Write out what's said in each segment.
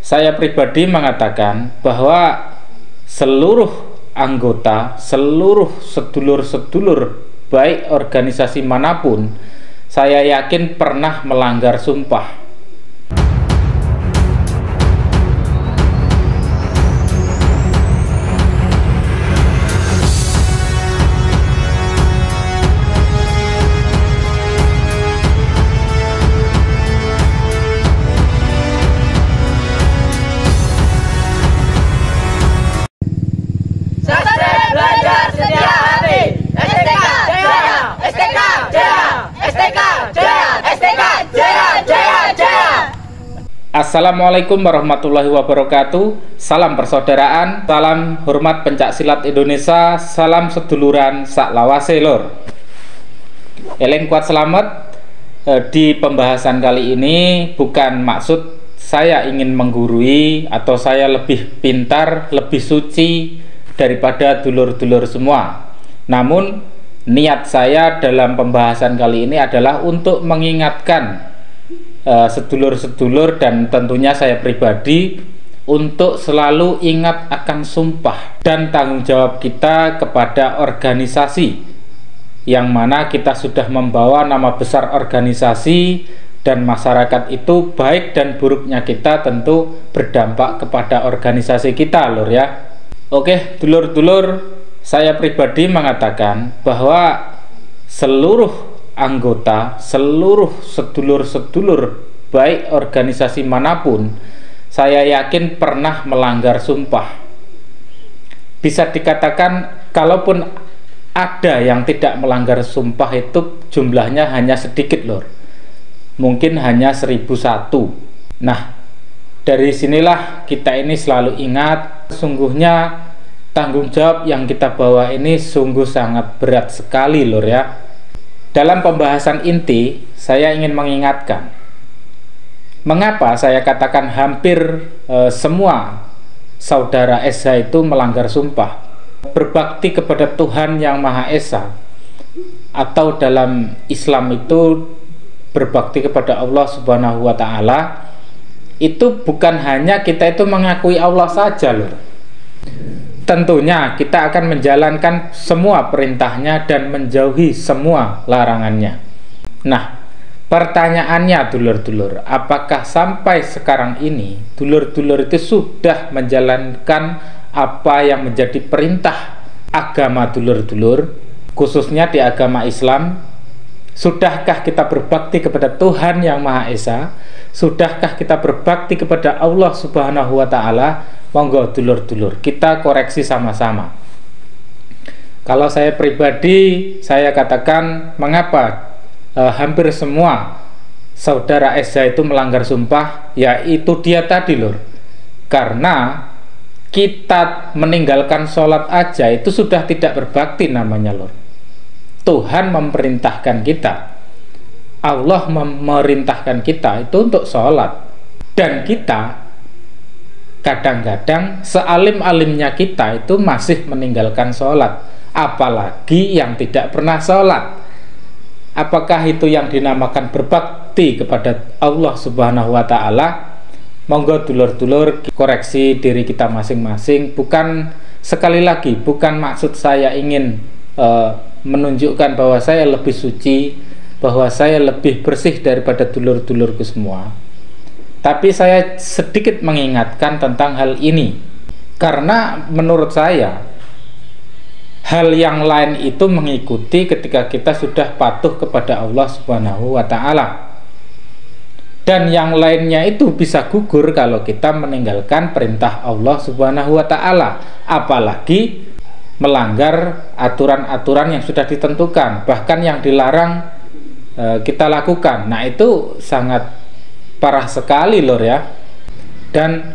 Saya pribadi mengatakan bahwa seluruh anggota, seluruh sedulur-sedulur baik organisasi manapun, saya yakin pernah melanggar sumpah. Assalamualaikum warahmatullahi wabarakatuh. Salam persaudaraan, salam hormat pencak silat Indonesia, salam seduluran sak lawase lur. Eleng kuat selamat. Di pembahasan kali ini bukan maksud saya ingin menggurui atau saya lebih pintar, lebih suci daripada dulur-dulur semua. Namun niat saya dalam pembahasan kali ini adalah untuk mengingatkan sedulur-sedulur dan tentunya saya pribadi untuk selalu ingat akan sumpah dan tanggung jawab kita kepada organisasi yang mana kita sudah membawa nama besar organisasi, dan masyarakat itu baik dan buruknya kita tentu berdampak kepada organisasi kita lur ya. Oke dulur-dulur, saya pribadi mengatakan bahwa seluruh anggota, seluruh sedulur-sedulur baik organisasi manapun, saya yakin pernah melanggar sumpah. Bisa dikatakan kalaupun ada yang tidak melanggar sumpah itu jumlahnya hanya sedikit lor, mungkin hanya 1001. Nah, dari sinilah kita ini selalu ingat, sesungguhnya tanggung jawab yang kita bawa ini sungguh sangat berat sekali lor ya. Dalam pembahasan inti, saya ingin mengingatkan mengapa saya katakan hampir semua saudara SH itu melanggar sumpah. Berbakti kepada Tuhan Yang Maha Esa, atau dalam Islam itu berbakti kepada Allah Subhanahu wa Ta'ala, itu bukan hanya kita itu mengakui Allah saja loh. Tentunya kita akan menjalankan semua perintahnya dan menjauhi semua larangannya. Nah, pertanyaannya dulur-dulur, apakah sampai sekarang ini dulur-dulur itu sudah menjalankan apa yang menjadi perintah agama dulur-dulur, khususnya di agama Islam? Sudahkah kita berbakti kepada Tuhan Yang Maha Esa? Sudahkah kita berbakti kepada Allah Subhanahu wa Ta'ala? Monggo dulur-dulur, kita koreksi sama-sama. Kalau saya pribadi, saya katakan mengapa hampir semua saudara SH itu melanggar sumpah, yaitu dia tadi lur. Karena kita meninggalkan sholat aja itu sudah tidak berbakti namanya lur. Tuhan memerintahkan kita, Allah memerintahkan kita itu untuk sholat, dan kita kadang-kadang sealim-alimnya kita itu masih meninggalkan sholat, apalagi yang tidak pernah sholat. Apakah itu yang dinamakan berbakti kepada Allah Subhanahu wa Ta'ala? Monggo dulur-dulur koreksi diri kita masing-masing. Bukan, sekali lagi, bukan maksud saya ingin menunjukkan bahwa saya lebih suci, bahwa saya lebih bersih daripada dulur-dulurku semua. Tapi saya sedikit mengingatkan tentang hal ini, karena menurut saya hal yang lain itu mengikuti ketika kita sudah patuh kepada Allah Subhanahu wa Ta'ala, dan yang lainnya itu bisa gugur kalau kita meninggalkan perintah Allah Subhanahu wa Ta'ala, apalagi melanggar aturan-aturan yang sudah ditentukan, bahkan yang dilarang kita lakukan. Nah, itu sangat parah sekali lor ya. Dan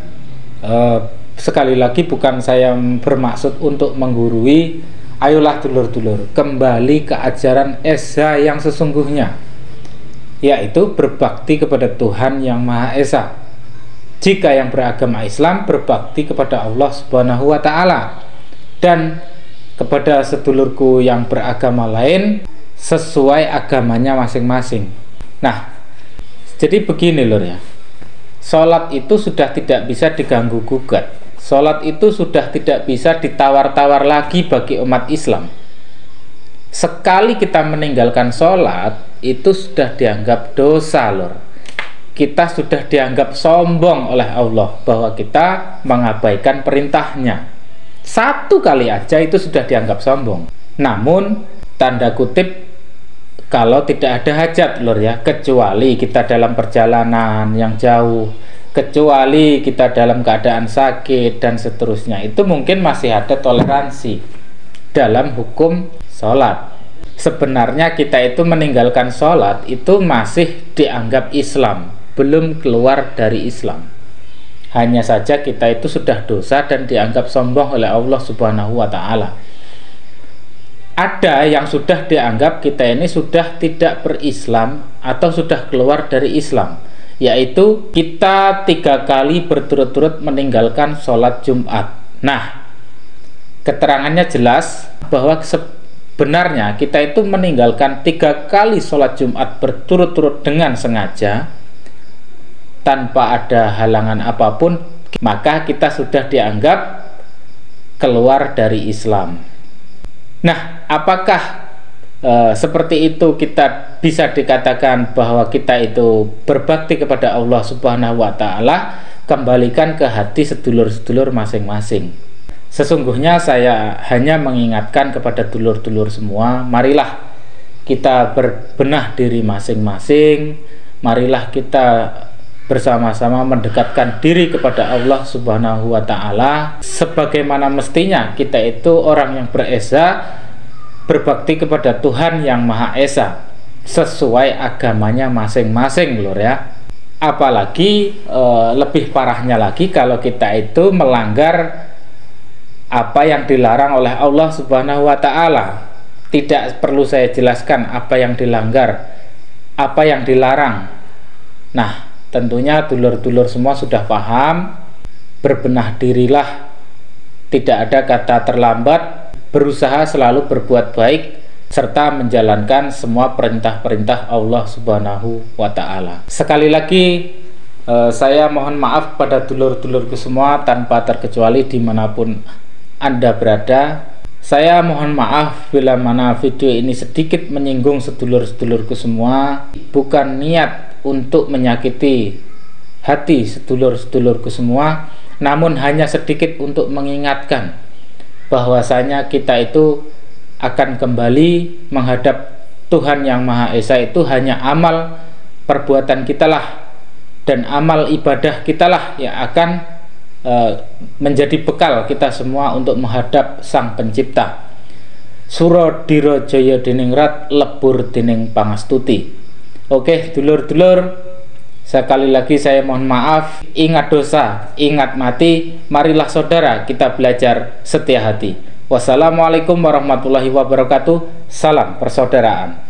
sekali lagi bukan saya bermaksud untuk menggurui. Ayolah dulur-dulur, kembali ke ajaran SH yang sesungguhnya, yaitu berbakti kepada Tuhan Yang Maha Esa. Jika yang beragama Islam, berbakti kepada Allah Subhanahu wa Ta'ala, dan kepada sedulurku yang beragama lain sesuai agamanya masing-masing. Nah, jadi begini lur ya, Sholat itu sudah tidak bisa diganggu gugat. Sholat itu sudah tidak bisa ditawar-tawar lagi bagi umat Islam. Sekali kita meninggalkan sholat, itu sudah dianggap dosa, lor. Kita sudah dianggap sombong oleh Allah bahwa kita mengabaikan perintahnya. Satu kali aja itu sudah dianggap sombong. Namun tanda kutip, kalau tidak ada hajat, lor ya, kecuali kita dalam perjalanan yang jauh, kecuali kita dalam keadaan sakit dan seterusnya, itu mungkin masih ada toleransi dalam hukum sholat. Sebenarnya kita itu meninggalkan sholat itu masih dianggap Islam, belum keluar dari Islam. Hanya saja kita itu sudah dosa dan dianggap sombong oleh Allah Subhanahu wa Ta'ala. Ada yang sudah dianggap kita ini sudah tidak berislam atau sudah keluar dari Islam, yaitu kita 3 kali berturut-turut meninggalkan sholat Jumat. Nah, keterangannya jelas bahwa sebenarnya kita itu meninggalkan 3 kali sholat Jumat berturut-turut dengan sengaja tanpa ada halangan apapun, maka kita sudah dianggap keluar dari Islam. Nah, apakah seperti itu kita bisa dikatakan bahwa kita itu berbakti kepada Allah Subhanahu wa Ta'ala? Kembalikan ke hati sedulur-sedulur masing-masing. Sesungguhnya saya hanya mengingatkan kepada dulur-dulur semua, marilah kita berbenah diri masing-masing, marilah kita bersama-sama mendekatkan diri kepada Allah Subhanahu wa Ta'ala sebagaimana mestinya kita itu orang yang beresa, berbakti kepada Tuhan yang Maha Esa sesuai agamanya masing-masing, lur ya. Apalagi lebih parahnya lagi kalau kita itu melanggar apa yang dilarang oleh Allah Subhanahu wa Ta'ala. Tidak perlu saya jelaskan apa yang dilanggar, apa yang dilarang. Nah, tentunya dulur-dulur semua sudah paham. Berbenah dirilah, tidak ada kata terlambat, berusaha selalu berbuat baik serta menjalankan semua perintah-perintah Allah Subhanahu wa Ta'ala. Sekali lagi saya mohon maaf pada dulur-dulurku semua tanpa terkecuali dimanapun Anda berada. Saya mohon maaf bila mana video ini sedikit menyinggung sedulur-sedulurku semua. Bukan niat untuk menyakiti hati sedulur-sedulurku semua, namun hanya sedikit untuk mengingatkan bahwasanya kita itu akan kembali menghadap Tuhan yang Maha Esa. Itu hanya amal perbuatan kitalah dan amal ibadah kitalah yang akan menjadi bekal kita semua untuk menghadap Sang Pencipta. Sura dira jaya diningrat, lebur dening pangastuti. Oke, dulur-dulur, sekali lagi saya mohon maaf. Ingat dosa, ingat mati. Marilah saudara kita belajar setia hati. Wassalamualaikum warahmatullahi wabarakatuh. Salam persaudaraan.